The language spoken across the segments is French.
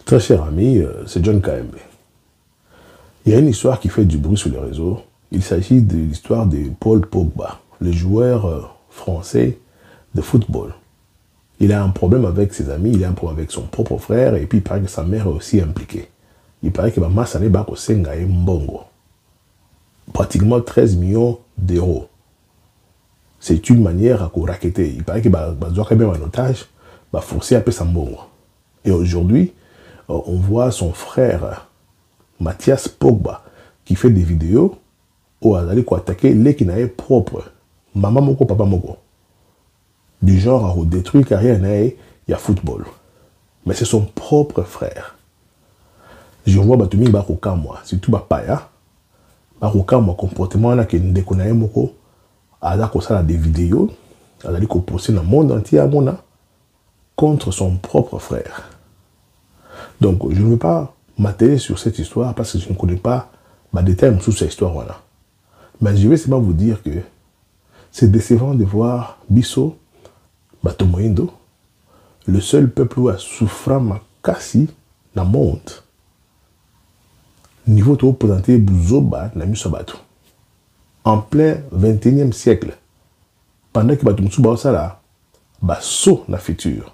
Très cher ami, c'est John KMB. Il y a une histoire qui fait du bruit sur les réseaux. Il s'agit de l'histoire de Paul Pogba, le joueur français de football. Il a un problème avec ses amis, il a un problème avec son propre frère, et puis il paraît que sa mère est aussi impliquée. Il paraît que Mama Sané Bakosenga est Mbongo. Pratiquement 13 millions d'euros. C'est une manière à raqueter. Il paraît que Bazoua même en otage, va forcer un peu sa Mbongo. Et aujourd'hui, on voit son frère Mathias Pogba qui fait des vidéos où il allait attaquer les qui n'avaient propre. Maman moko, papa moko. Du genre à détruire carrière il y a football. Mais c'est son propre frère. Je vois Batumi Baroka moi, surtout Bapaya. Baroka moi comportement là que ndekonaye moko ala ko sala des vidéos, ala ko poster dans le monde entier à mona contre son propre frère. Donc je ne veux pas m'atteler sur cette histoire parce que je ne connais pas ma détail sur cette histoire là. Mais je vais seulement vous dire que c'est décevant de voir Bisso Batomoindo, le seul peuple où a souffert makasi dans le monde. Niveau tout présenté Bouzoba na Misobatu. En plein 21e siècle, pendant que Batumsu Baosala, Basso na futur,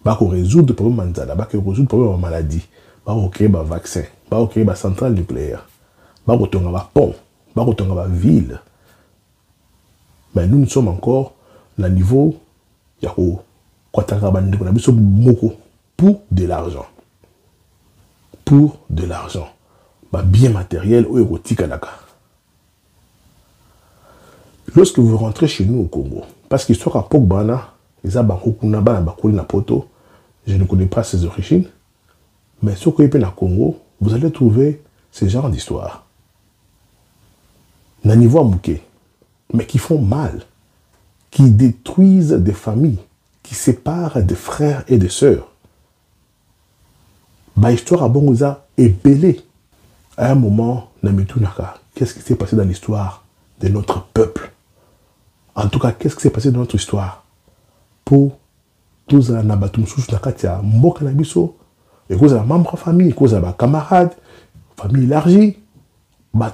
Bako résoudre le problème manzala, Bako résoudre le problème de maladie, Bako créer un vaccin, Bako créer une centrale nucléaire, Bako tonga un pont, Bako tonga une ville. Mais nous sommes encore à niveau Yako pour de l'argent. Pour de l'argent. Bien matériel ou érotique à la carte. Lorsque vous rentrez chez nous au Congo, parce que l'histoire à Pogba, je ne connais pas ses origines, mais ce que vous avez au Congo, vous allez trouver ce genre d'histoire. D'un niveau mouké, mais qui font mal, qui détruisent des familles, qui séparent des frères et des sœurs. L'histoire à Bongoza est belée. À un moment, qu'est-ce qui s'est passé dans l'histoire de notre peuple? En tout cas, qu'est-ce qui s'est passé dans notre histoire? Pour tous les Nakatia, Mboka Nabiso, et cause à membres de famille, cause à camarades, famille élargie,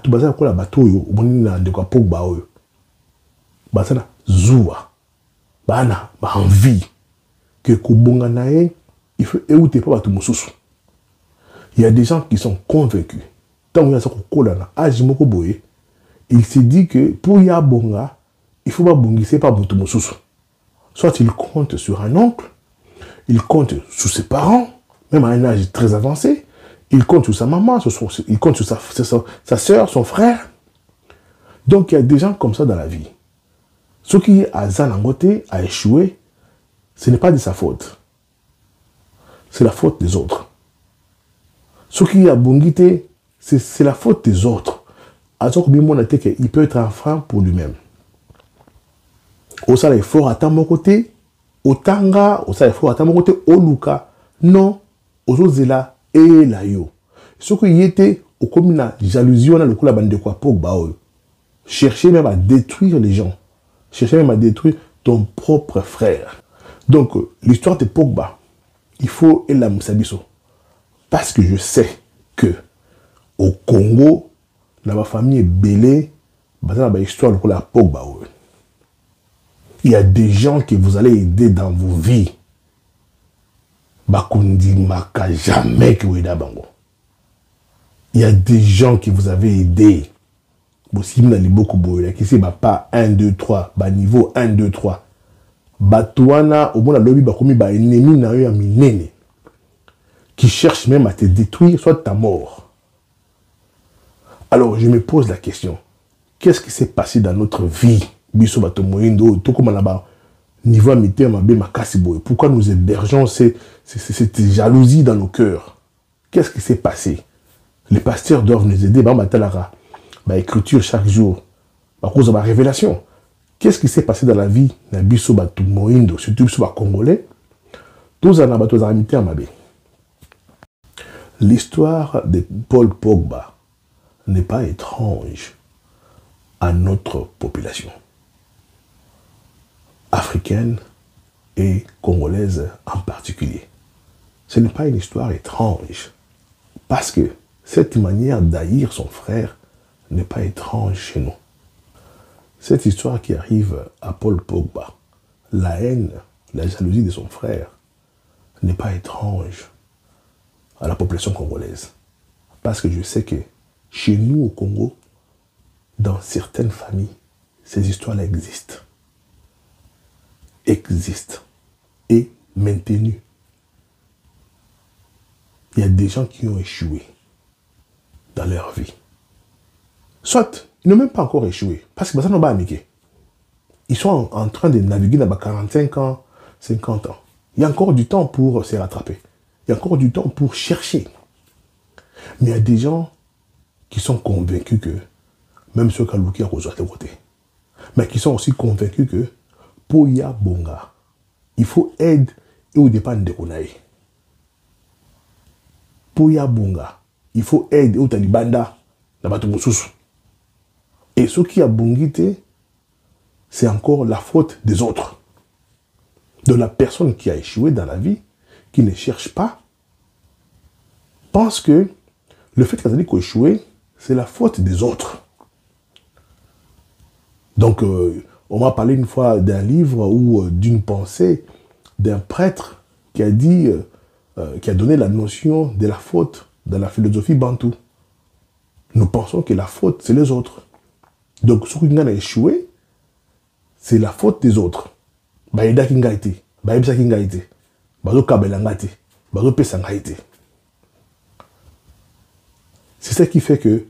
tout bazar quoi la bateau yo, bonina de quoi Pogba yo, bazana zoua, bana, envie que Kubonga nae, il faut écouter pas tout mususu. Il y a des gens qui sont convaincus. Tant qu'il y a ce kolana, ajimoko boye, il se dit que pour y abonga, il faut pas bongisser par tout mususu. Soit il compte sur un oncle, il compte sur ses parents, même à un âge très avancé, il compte sur sa maman, il compte sur sa soeur, son frère. Donc il y a des gens comme ça dans la vie. Ce qui a Zanangote a échoué, ce n'est pas de sa faute. C'est la faute des autres. Ce qui a bongité, c'est la faute des autres. Il peut être un frein pour lui-même. Au salaire fort à mon côté, au tanga, au salaire fort à mon côté, au luka, non, aux autres là, et là yo. Ce qui était au commun jalousie, on a le coup la bande de quoi Pogba. Chercher même à détruire les gens. Chercher même à détruire ton propre frère. Donc, l'histoire de Pogba, il faut et la Moussabiso. Parce que je sais que au Congo, dans ma famille est belée, dans ma histoire de la Pogba. Il y a des gens que vous allez aider dans vos vies. Bakundi maka jamais que vous aidez bango. Il y a des gens que vous avez aidés. Si vous n'avez beaucoup boire, qui c'est pas 1, 2, 3, niveau 1, 2, 3. Batouana, au moins la lobby bakomi ba ennemi na yo minene. Qui cherche même à te détruire, soit ta mort. Alors je me pose la question, qu'est-ce qui s'est passé dans notre vie? Biso bato moindo, tout comme là-bas, niveau amitié, pourquoi nous hébergeons cette jalousie dans nos cœurs? Qu'est-ce qui s'est passé? Les pasteurs doivent nous aider, écriture chaque jour, à cause de ma révélation. Qu'est-ce qui s'est passé dans la vie de Biso bato moindo, surtout sur les Congolais? Tous en abato amitié à Mabé. L'histoire de Paul Pogba n'est pas étrange à notre population africaine et congolaise en particulier. Ce n'est pas une histoire étrange. Parce que cette manière d'haïr son frère n'est pas étrange chez nous. Cette histoire qui arrive à Paul Pogba, la haine, la jalousie de son frère, n'est pas étrange à la population congolaise. Parce que je sais que chez nous au Congo, dans certaines familles, ces histoires-là existent. Existent et maintenues. Il y a des gens qui ont échoué dans leur vie. Soit, ils n'ont même pas encore échoué, parce que ça n'a pas amicé. Ils sont en train de naviguer dans 45 ans, 50 ans. Il y a encore du temps pour se rattraper. Il y a encore du temps pour chercher. Mais il y a des gens qui sont convaincus que, même ceux qui ont Luki à de côté, mais qui sont aussi convaincus que, pour y bonga, il faut aide et au dépend de Konaï. Pour y bonga, il faut aide et au talibanda, na batu mususu. Et ce qui a bongité, c'est encore la faute des autres. De la personne qui a échoué dans la vie, qui ne cherche pas, pense que le fait qu'elle a dit qu'on a échoué, c'est la faute des autres. Donc, on m'a parlé une fois d'un livre ou d'une pensée d'un prêtre qui a dit, qui a donné la notion de la faute dans la philosophie bantou. Nous pensons que la faute, c'est les autres. Donc, ce qui a échoué, c'est la faute des autres. Baïda kinga été, baïbisa kinga été, bazo kabelanga été, bazo pesanga été. C'est ça qui fait que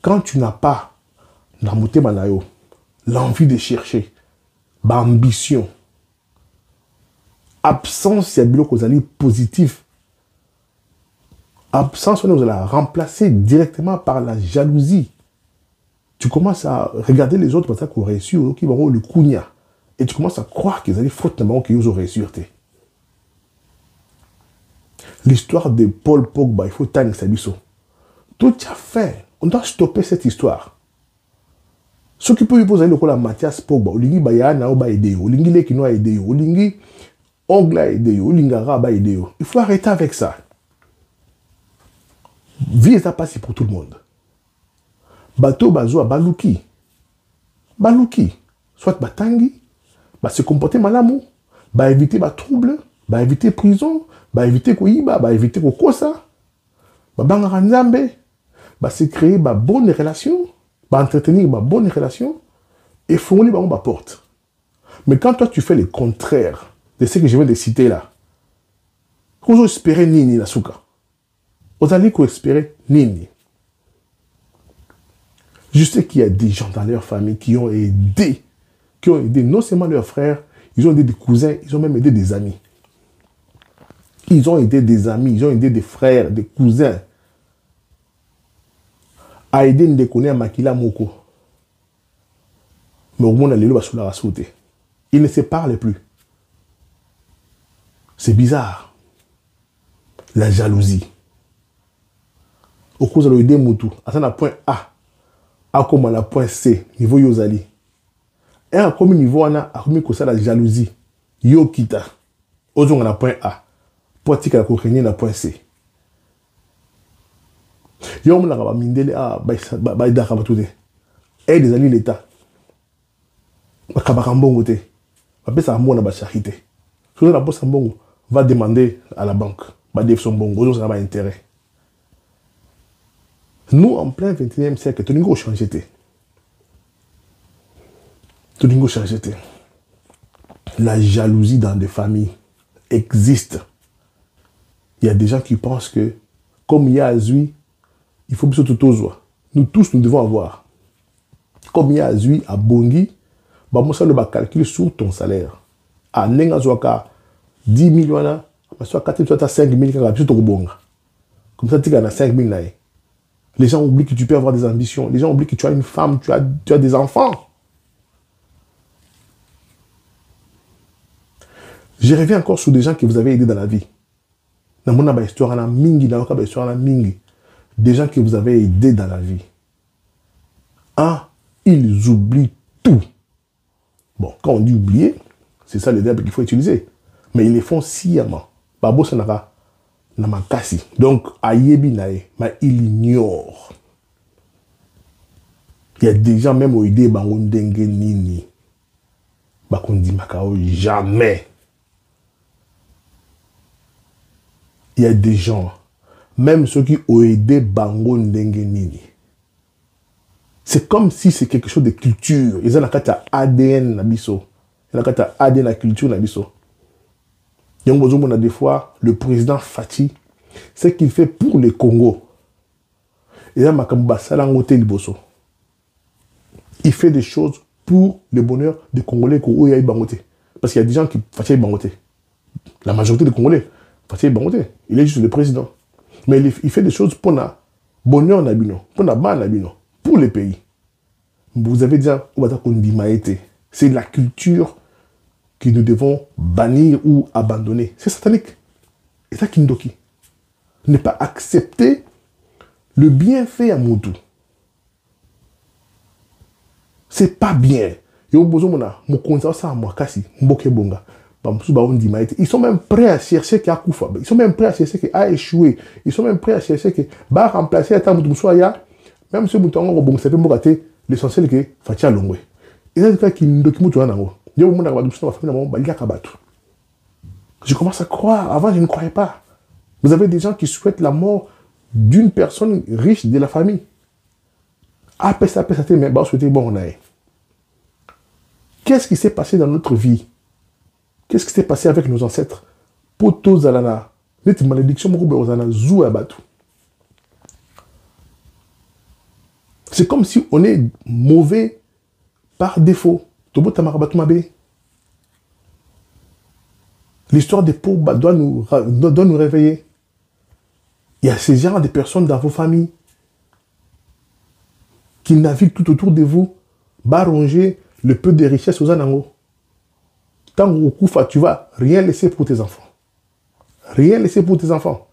quand tu n'as pas l'envie de chercher, l'ambition, absence de bilo positif, absence on la remplacer directement par la jalousie. Tu commences à regarder les autres parce qu'ils ont réussi, qui vont le kounya. Et tu commences à croire qu'ils avaient faute d'abord qu'ils ont réussi. L'histoire de Paul Pogba, il faut tanner sa biso. Tout à fait, on doit stopper cette histoire. Ce qui peut lui poser le coup à Mathias Pogba, Olingi Bayana ba aidé, Olingi Lekino a aidé, Olingi Ongla a aidé, Olingara ba aidé. Il faut arrêter avec ça. Vie est à passer pour tout le monde. Bato bazoa baluki. Baluki. Soit batangi, se comporter malamu, éviter trouble, éviter prison, éviter koiba, éviter kokosa, bangara nzambe, se créer bonne relation, entretenir bonne relation et fournir ma porte. Mais quand toi tu fais le contraire de ce que je viens de citer là, vous espérez nini la souka. Vous allez espérer nini. Je sais qu'il y a des gens dans leur famille qui ont aidé non seulement leurs frères, ils ont aidé des cousins, ils ont même aidé des amis. Ils ont aidé des amis, ils ont aidé des frères, des cousins. À aider Ndekone à Makila Moko. Mais au moins, ils ne se parlent plus. C'est bizarre. La jalousie. Au cause de l'idée Moutou, à un point A, à comme à la point C, niveau Yozali. Et à comme niveau A, à comme ça la jalousie. Yo kita. Ozon à la point A. Poitique à la coquenille à la point C. Yo m'a ba mindele a ba da ka batude. Et des alliés l'État. Ba kabakambongo te. Ba pesa amona ba charité. Souvent la bosse mbongo va demander à la banque. Ba def son bongo, ça n'a pas intérêt. Nous, en plein 21e siècle, tout le monde a changé. Tout le monde a changé. La jalousie dans des familles existe. Il y a des gens qui pensent que, comme il y a Azui, il faut que tout. Nous tous, nous devons avoir. Comme il y a Azui à Bongi, ça le calcul sur ton salaire. À Nengazoaka, 10 millions, soit 4 000, soit 5 000, comme ça, tu as 5 000. Les gens oublient que tu peux avoir des ambitions. Les gens oublient que tu as une femme, tu as des enfants. Je reviens encore sur des gens que vous avez aidés dans la vie. Dans mon histoire, des gens que vous avez aidés dans la vie. Ils oublient tout. Bon, quand on dit oublier, c'est ça le verbe qu'il faut utiliser. Mais ils les font sciemment. Babo Sanara, na makasi. Donc, ayebi nae, mais il ignore. Il y a des gens même au idée bango ndenge nini. Bakondi makao jamais. Il y a des gens, même ceux qui ont aidé bango ndenge nini. C'est comme si c'est quelque chose de culture. Ils ont la carte ADN na biso. Ils ont la carte ADN la culture na biso. Donc, on a des fois, le président Fati, ce qu'il fait pour le Congo. Il fait des choses pour le bonheur des Congolais. Parce qu'il y a des gens qui font bangoté. La majorité des Congolais font bangoté. Il est juste le président. Mais il fait des choses pour le bonheur nabino, pour le ban nabino, pour le pays. Vous avez dit, c'est la culture que nous devons bannir ou abandonner. C'est satanique. Et ça, Kindoki. Ne pas accepter le bienfait à Moutou. C'est pas bien. Ils sont même prêts à chercher qui a Koufa. Ils sont même prêts à chercher qui a échoué. Ils sont même prêts à chercher qui va remplacer à Tamoutou Soya. Même si Moutou Bon, c'est pas l'essentiel que Fatia Longwe. Et c'est ça qui Moutou Anango. Je commence à croire. Avant, je ne croyais pas. Vous avez des gens qui souhaitent la mort d'une personne riche de la famille. Qu'est-ce qui s'est passé dans notre vie? Qu'est-ce qui s'est passé avec nos ancêtres? Poto Zalana. Net malédiction, c'est comme si on est mauvais par défaut. L'histoire des pauvres doit nous réveiller. Il y a ces genres de personnes dans vos familles qui naviguent tout autour de vous, baronger le peu de richesse aux anangos. Tant que Koufa, tu vas rien laisser pour tes enfants. Rien laisser pour tes enfants.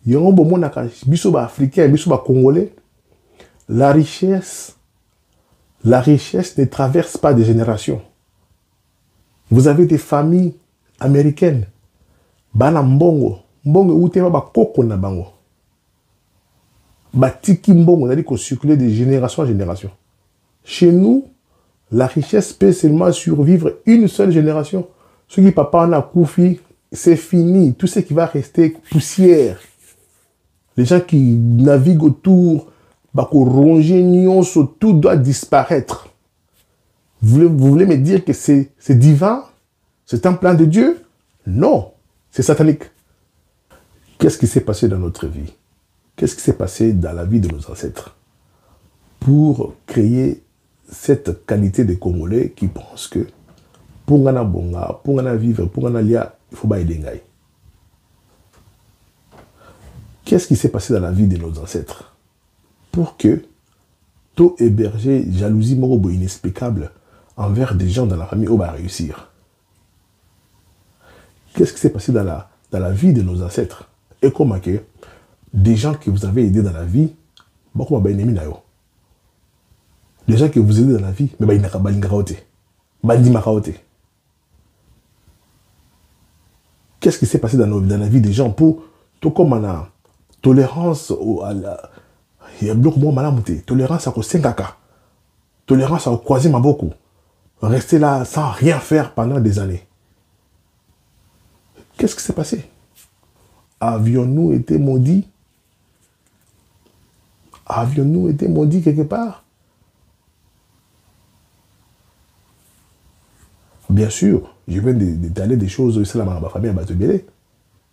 Il y a un bon monde africain, biso congolais. La richesse ne traverse pas des générations. Vous avez des familles américaines. Bana mbongo. Mbongo utema ba koko na bango. Batiki mbongo, on a dit qu'on circulait de génération en génération. Chez nous, la richesse peut seulement survivre une seule génération. Ceux qui papa en a koufi, c'est fini. Tout ce qui va rester poussière. Les gens qui naviguent autour, tout doit disparaître. Vous voulez me dire que c'est divin? C'est un plan de Dieu? Non, c'est satanique. Qu'est-ce qui s'est passé dans notre vie? Qu'est-ce qui s'est passé dans la vie de nos ancêtres pour créer cette qualité de Congolais qui pensent que pour gana bonga, pour gana vivre, pour gana lia, il faut pas aider. Qu'est-ce qui s'est passé dans la vie de nos ancêtres pour que tout héberger jalousie morobo inexplicable envers des gens dans la famille où va réussir? Qu'est-ce qui s'est passé dans la vie de nos ancêtres? Et comment que des gens que vous avez aidés dans la vie, des gens que vous aidez dans la vie, mais ils n'ont pas. Qu'est-ce qui s'est passé dans la vie des gens pour tout comme on a tolérance à la... Il y a beaucoup de malades. Tolérance à 5 tolérance à croiser ma beaucoup. Rester là sans rien faire pendant des années. Qu'est-ce qui s'est passé? Avions-nous été maudits? Avions-nous été maudits quelque part? Bien sûr, je viens d'étaler des choses, c'est la famille à Batebele.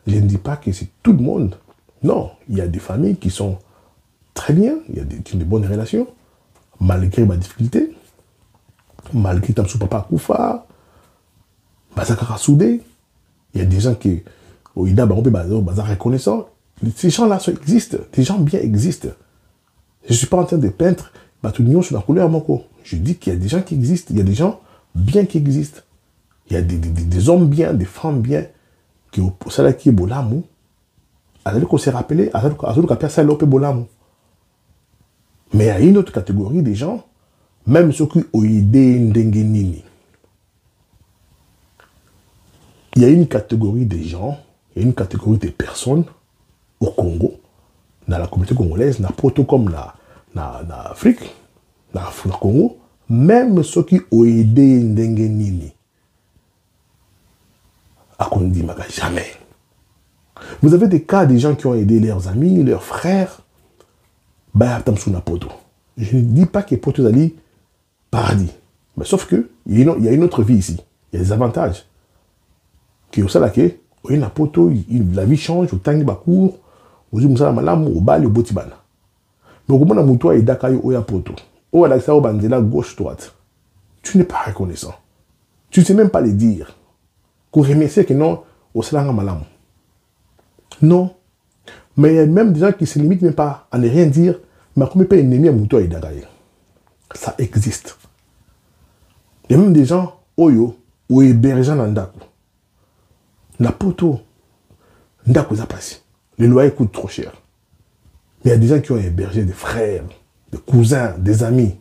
Je ne dis pas que c'est tout le monde. Non, il y a des familles qui sont très bien, il y a de bonnes relations, malgré ma difficulté, malgré Tamsou Papa Koufa, Bazakara Soudé. Il y a des gens qui, au Ida, Bazar reconnaissant. Ces gens-là existent, des gens bien existent. Je ne suis pas en train de peindre Batunion sur la couleur Moko. Je dis qu'il y a des gens qui existent, il y a des gens bien qui existent. Il y a des hommes bien, des femmes bien, qui ont ça qui est Bolamou. Alors qu'on s'est rappelé, alors qu'on ça l'opé Bolamou. Mais il y a une autre catégorie des gens, même ceux qui ont aidé Ndengenini. Il y a une catégorie des gens, il y a une catégorie des personnes au Congo, dans la communauté congolaise, na poto comme na Afrique, na Congo, même ceux qui ont aidé ndenge nini, à Kondimaka, jamais. Vous avez des cas des gens qui ont aidé leurs amis, leurs frères, bah, na poto. Je ne dis pas que poto zali paradis, mais sauf que il y a une autre vie ici, il y a des avantages. Qui au salake, na poto, la vie change, au temps bakour, au musala malamu, au bal, au botibana. Donc, au moment où tu as aidé au poto, au alaxa au bandela gauche-droite, tu n'es pas reconnaissant. Tu ne sais même pas le dire. Qu'on remercie que non, au salanga malamu. Non. Mais il y a même des gens qui se limitent même pas à ne rien dire, mais comme pas ennemi à Mouto et Dagaï. Ça existe. Il y a même des gens, Oyo, ou hébergeant dans Ndaku. Na poto, Ndaku ça passe. Les loyers coûtent trop cher. Mais il y a des gens qui ont hébergé des frères, des cousins, des amis.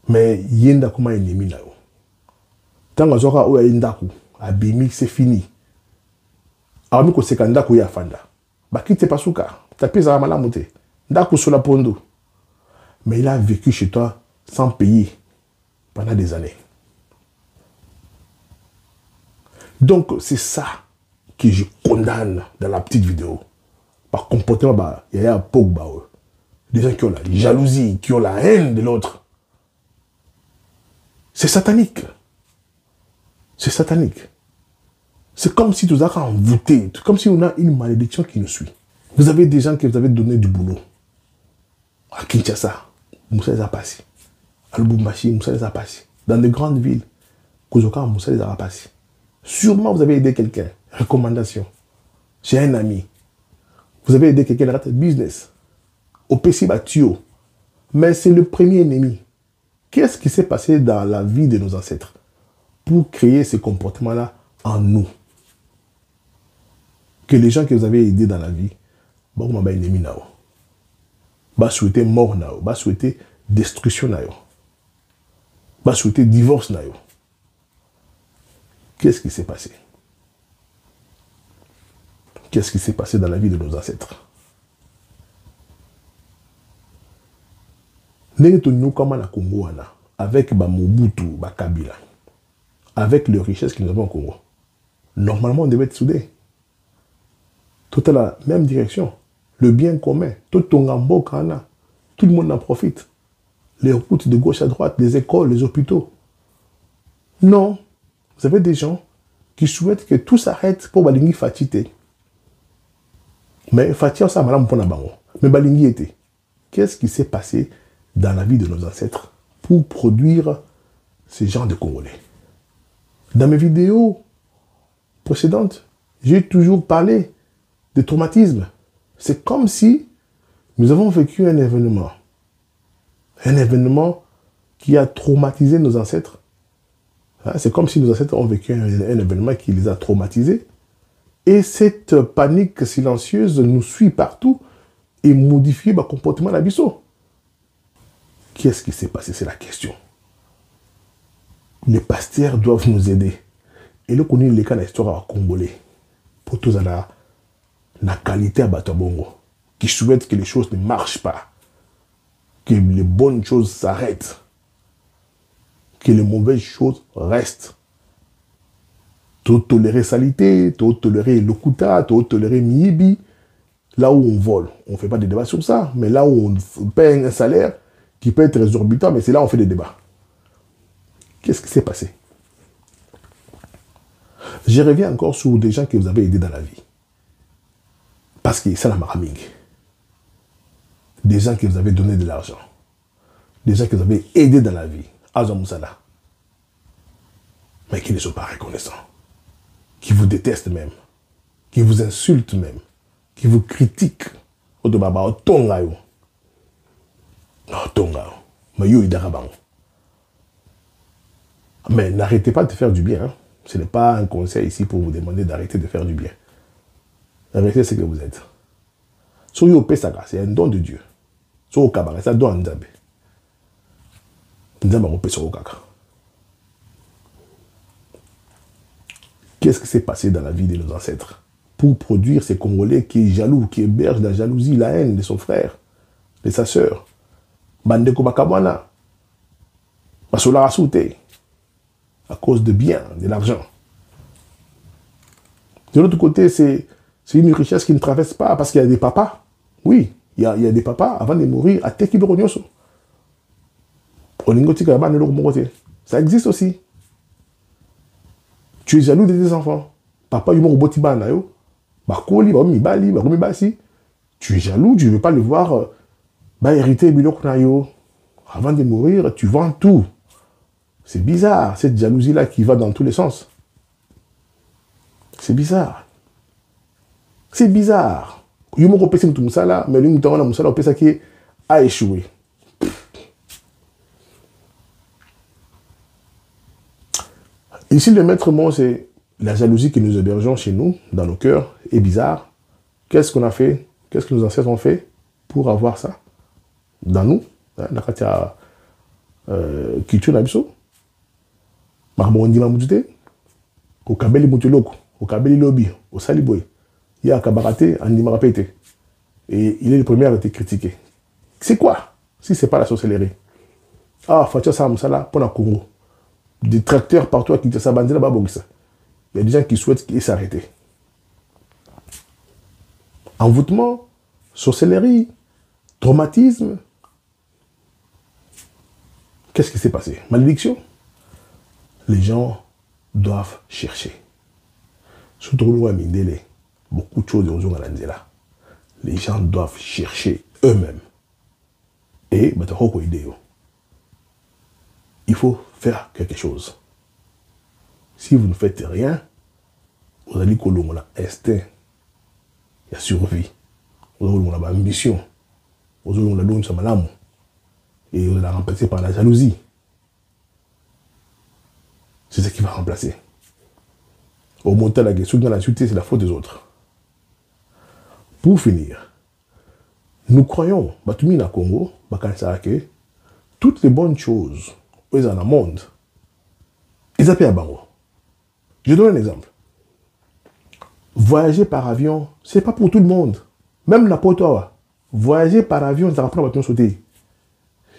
Mais il y a un ennemi là. Tant que Zora ou Ndaku, Abimi, c'est fini. Alors, que c'est Ndaku ya fanda. Bakite pasuka, tapis à malamote. Ndaku sur la pondo. Mais il a vécu chez toi sans payer pendant des années. Donc, c'est ça que je condamne dans la petite vidéo. Par comportement, il y a un Pogba. Des gens qui ont la jalousie, qui ont la haine de l'autre. C'est satanique. C'est satanique. C'est comme si tout ça a envoûté, comme si on a une malédiction qui nous suit. Vous avez des gens qui vous avez donné du boulot. À Kinshasa, Moussa les a passés. À Lubumbashi, Moussa les a passés. Dans de grandes villes, Kozoka, Moussa les a passés. Sûrement, vous avez aidé quelqu'un. Recommandation. Chez un ami. Vous avez aidé quelqu'un dans votre business. Au PC Batio. Mais c'est le premier ennemi. Qu'est-ce qui s'est passé dans la vie de nos ancêtres pour créer ce comportement-là en nous? Que les gens que vous avez aidés dans la vie, bon, on va ennemi nao. Va souhaiter mort nao. Va souhaiter destruction nao. Va souhaiter divorce nao. Qu'est-ce qui s'est passé? Qu'est-ce qui s'est passé dans la vie de nos ancêtres? Nous comme na Congo avec Mobutu, Kabila, avec les richesses que nous avons au Congo. Normalement, on devait être soudés. Tout à la même direction. Le bien commun. Tout le monde en profite. Les routes de gauche à droite, les écoles, les hôpitaux. Non. Vous avez des gens qui souhaitent que tout s'arrête pour Balingi Fatite. Mais Fatih, ça madame pour Nabango. Mais Balingi était. Qu'est-ce qui s'est passé dans la vie de nos ancêtres pour produire ce genre de Congolais? Dans mes vidéos précédentes, j'ai toujours parlé de traumatisme. C'est comme si nous avons vécu un événement. Un événement qui a traumatisé nos ancêtres. C'est comme si nos ancêtres ont vécu un événement qui les a traumatisés. Et cette panique silencieuse nous suit partout et modifie le comportement de l'Abisso. Qu'est-ce qui s'est passé? C'est la question. Les pasteurs doivent nous aider. Et là, on a les cas d'histoire congolais. Pour tous la qualité à Batabongo. Qui souhaitent que les choses ne marchent pas. Que les bonnes choses s'arrêtent. Que les mauvaises choses restent. Tout tolérer salité, tout tolérer Lokuta, tout tolérer Miyibi. Là où on vole, on ne fait pas de débats sur ça. Mais là où on paye un salaire qui peut être exorbitant, mais c'est là où on fait des débats. Qu'est-ce qui s'est passé? Je reviens encore sur des gens que vous avez aidés dans la vie. Parce que c'est la maraming. Des gens que vous avez donné de l'argent. Des gens que vous avez aidés dans la vie. Azam Moussala. Mais qui ne sont pas reconnaissants. Qui vous détestent même. Qui vous insultent même. Qui vous critiquent. Mais n'arrêtez pas de faire du bien. Hein. Ce n'est pas un conseil ici pour vous demander d'arrêter de faire du bien. Arrêtez ce que vous êtes. Soyez au Pesaka, c'est un don de Dieu. Soyez au Kabara, c'est un don de Nzambe. Nzambe au sur Kaka. Qu'est-ce qui s'est passé dans la vie de nos ancêtres pour produire ces Congolais qui est jaloux, qui héberge la jalousie, la haine de son frère, de sa sœur. Bandeko Bakabwana. Basola Asouté. À cause de biens, de l'argent. De l'autre côté, c'est une richesse qui ne traverse pas parce qu'il y a des papas. Oui, il y a des papas avant de mourir à Tekiborognyoso. Ça existe aussi. Tu es jaloux de tes enfants. Papa, tu es jaloux, tu ne veux pas le voir hériter Bilokunayo. Avant de mourir, tu vends tout. C'est bizarre, cette jalousie-là qui va dans tous les sens. C'est bizarre. C'est bizarre. Mais le a échoué. Ici, le maître mot, c'est la jalousie que nous hébergeons chez nous, dans nos cœurs, est bizarre. Qu'est-ce qu'on a fait? Qu'est-ce que nos ancêtres ont fait pour avoir ça dans nous? Dans la culture nabiso. Marbondi mamudute. Au kabeli mutuloko. Au kabeli lobby. Au saliboy. Il y a Kabarate, Andi Marapete. Et il est le premier à être critiqué. C'est quoi? Si ce n'est pas la sorcellerie. Ah, Fatia Samsala, pour la Congo. Des tracteurs partout qui te s'abandonnent là-bas. Il y a des gens qui souhaitent qu'il s'arrête. Envoûtement, sorcellerie, traumatisme. Qu'est-ce qui s'est passé? Malédiction? Les gens doivent chercher. Surtout beaucoup de choses dans là. Les gens doivent chercher eux-mêmes. Et il faut faire quelque chose. Si vous ne faites rien, vous allez avoir instinct, il y a survie, vous allez avoir ambition, vous allez avoir et vous allez la remplacer par la jalousie. C'est ce qui va remplacer. Au montant de la question dans la suite, c'est la faute des autres. Pour finir, nous croyons, Batumina Congo, que toutes les bonnes choses dans le monde, ils appellent à Bango. Je donne un exemple. Voyager par avion, ce n'est pas pour tout le monde. Même la potoa. Voyager par avion, ça apprend à sauter.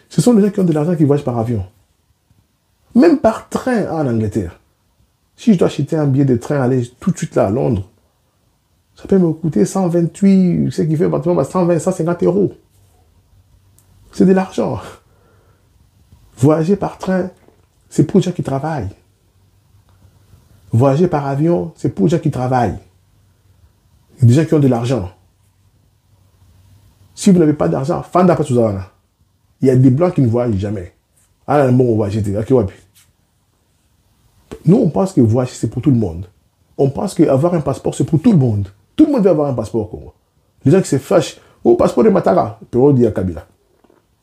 Ce sont les gens qui ont de l'argent qui voyagent par avion. Même par train en Angleterre. Si je dois acheter un billet de train, aller tout de suite là à Londres, ça peut me coûter 128, ce qui fait 120, 150 euros. C'est de l'argent. Voyager par train, c'est pour les gens qui travaillent. Voyager par avion, c'est pour les gens qui travaillent. Il y a des gens qui ont de l'argent. Si vous n'avez pas d'argent, il y a des blancs qui ne voyagent jamais. Ah, bon, on va acheter. Nous, on pense que voyager, c'est pour tout le monde. On pense qu'avoir un passeport, c'est pour tout le monde. Tout le monde veut avoir un passeport au Congo. Les gens qui se fâchent, oh, passeport de Matara, Péro dit à Kabila.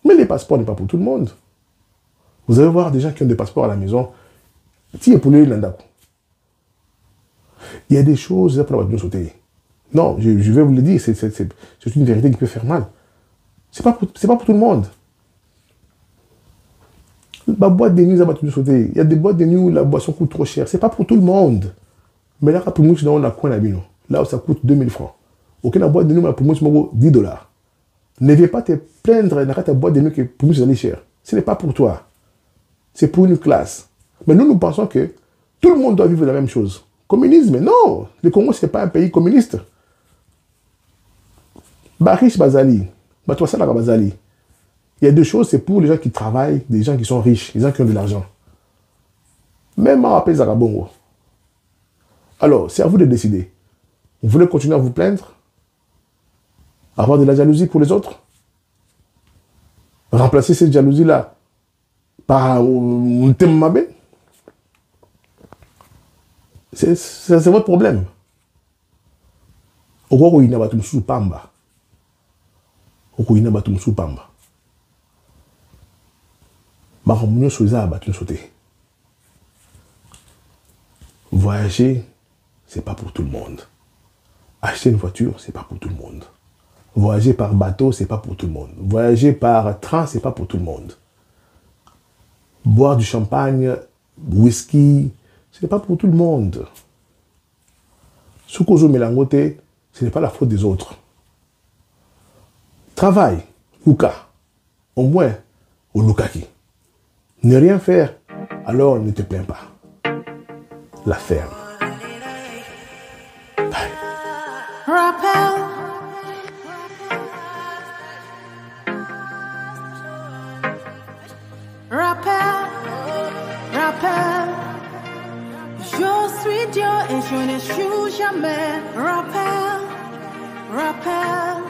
Mais les passeports n'est pas pour tout le monde. Vous allez voir des gens qui ont des passeports à la maison. Il y a des choses après nous sauter. Non, je vais vous le dire, c'est une vérité qui peut faire mal. C'est pas pour tout le monde. La boîte de nuit, il y a des boîtes de nuit où la boisson coûte trop cher. C'est pas pour tout le monde. Mais là, pour nous, on a quoi là où ça coûte 2000 francs. Ok, la boîte de nuit, pour nous, 10 dollars. Ne viens pas te plaindre dans ta boîte de nuit que pour nous, c'est cher. Ce n'est pas pour toi. C'est pour une classe. Mais nous pensons que tout le monde doit vivre la même chose. Communisme, non. Le Congo, ce n'est pas un pays communiste. Barish Bazali, Batouassala Bazali. Il y a deux choses, c'est pour les gens qui travaillent, des gens qui sont riches, des gens qui ont de l'argent. Même à Apé Zarabongo. Alors, c'est à vous de décider. Vous voulez continuer à vous plaindre? Avoir de la jalousie pour les autres? Remplacer cette jalousie-là par un thème mabé? C'est votre problème. Oko ina batum sous pamba. Oko ina batum sous pamba. Maramunyo soza batum sauter. Voyager, c'est pas pour tout le monde. Acheter une voiture, c'est pas pour tout le monde. Voyager par bateau, c'est pas pour tout le monde. Voyager par train, c'est pas pour tout le monde. Boire du champagne, whisky, c'est pas pour tout le monde. Ce qu'on Melangote, ce n'est pas la faute des autres. Travaille, Luka. Au moins, au Lukaki. Ne rien faire, alors ne te plains pas. La ferme. Bye. Rappel. Rappel. Rappel. Je suis Dieu et je n'échoue jamais. Rappel. Rappel.